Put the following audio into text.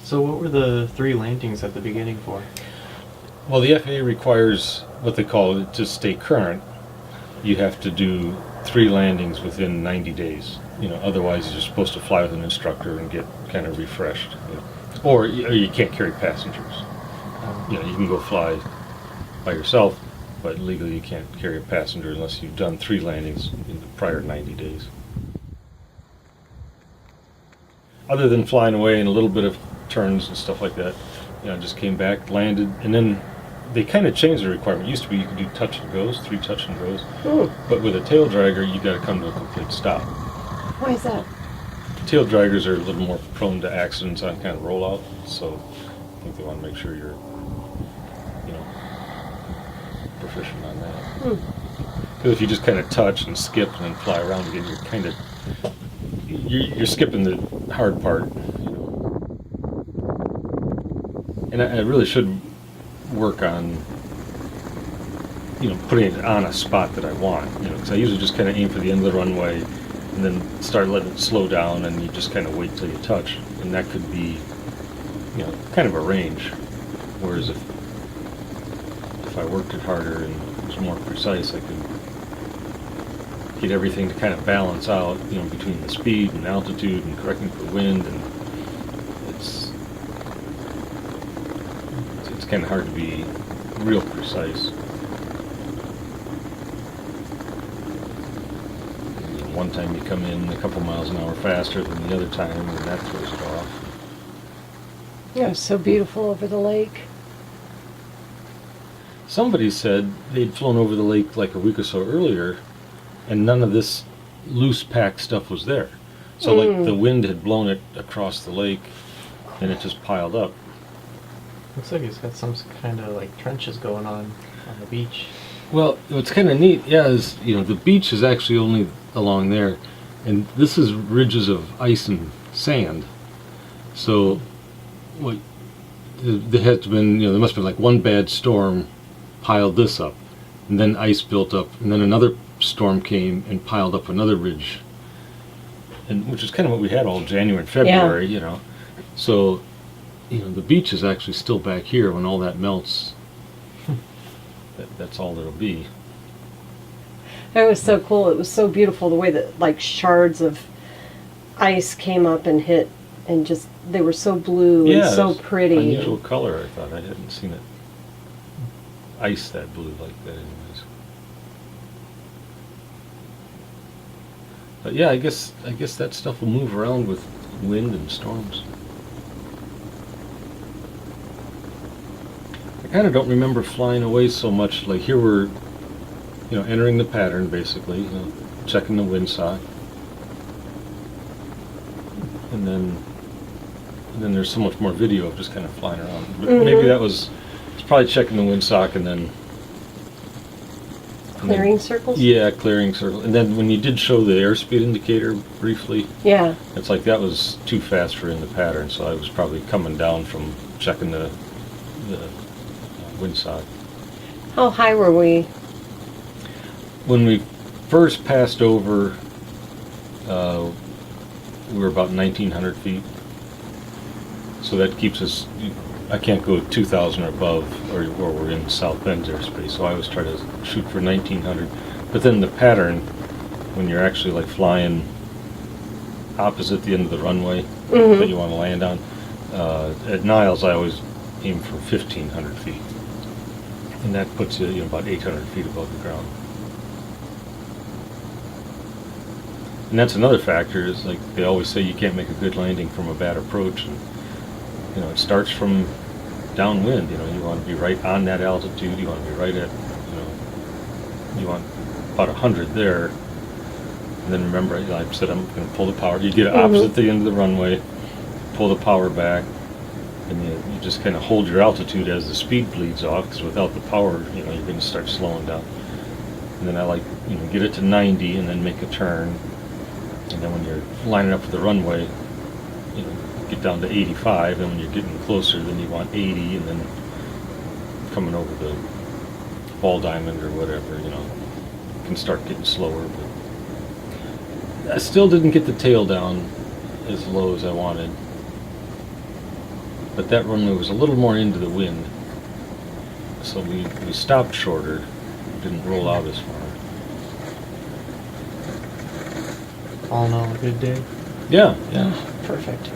So what were the 3 landings at the beginning for? Well, the FAA requires what they call it to stay current. You have to do 3 landings within 90 days. Otherwise you're supposed to fly with an instructor and get kind of refreshed. Or you can't carry passengers. You can go fly by yourself, but legally you can't carry a passenger unless you've done 3 landings in the prior 90 days. Other than flying away and a little bit of turns and stuff like that, I just came back, landed, and then they kind of changed the requirement. It used to be you could do touch and goes, 3 touch and goes, but with a tail dragger, you got to come to a complete stop. Why is that? Tail draggers are a little more prone to accidents on kind of rollout, so I think they want to make sure you're, proficient on that. Because if you just kind of touch and skip and then fly around again, you're skipping the hard part. And I really should work on, putting it on a spot that I want. Because I usually just kind of aim for the end of the runway, and then start letting it slow down, and you just kind of wait till you touch, and that could be, kind of a range. Whereas if I worked it harder and was more precise, I could get everything to kind of balance out, between the speed and altitude and correcting for wind, and it's kind of hard to be real precise. One time you come in a couple miles an hour faster than the other time, and that throws it off. Yeah, it was so beautiful over the lake. Somebody said they'd flown over the lake like a week or so earlier, and none of this loose pack stuff was there. So like the wind had blown it across the lake, and it just piled up. Looks like it's got some kind of like trenches going on the beach. Well, what's kind of neat, is the beach is actually only along there, and this is ridges of ice and sand. So, what there had to been, there must have been like one bad storm piled this up, and then ice built up, and then another storm came and piled up another ridge, and which is kind of what we had all January and February, So, the beach is actually still back here when all that melts. That's all it'll be. It was so cool. It was so beautiful the way that like shards of ice came up and hit, and just they were so blue and so pretty. Unusual color. I thought I hadn't seen it ice that blue like that, anyways. But yeah, I guess that stuff will move around with wind and storms. I kind of don't remember flying away so much. Like here we're, entering the pattern basically, checking the windsock, and then there's so much more video of just kind of flying around. But maybe it's probably checking the windsock and then Clearing circles? Yeah, clearing circle. And then when you did show the airspeed indicator briefly, it's like that was too fast for in the pattern, so I was probably coming down from checking the windsock. How high were we? When we first passed over, we were about 1,900 feet. So that keeps us, I can't go 2,000 or above, or we're in South Bend's airspace, so I always try to shoot for 1,900. But then the pattern, when you're actually like flying opposite the end of the runway that you want to land on, at Niles I always aim for 1,500 feet. And that puts you, about 800 feet above the ground. And that's another factor, is like they always say you can't make a good landing from a bad approach. And, it starts from downwind. You want to be right on that altitude. You want to be right at, you want about 100 there. And then remember, like I said, I'm going to pull the power. You get opposite the end of the runway, pull the power back, and you just kind of hold your altitude as the speed bleeds off, because without the power, you're going to start slowing down. And then I like, get it to 90 and then make a turn. And then when you're lining up for the runway, get down to 85, and when you're getting closer, then you want 80, and then coming over the ball diamond or whatever, can start getting slower. But I still didn't get the tail down as low as I wanted. but that runway was a little more into the wind. So we stopped shorter, didn't roll out as far. All in all, a good day. Yeah, yeah. Perfect.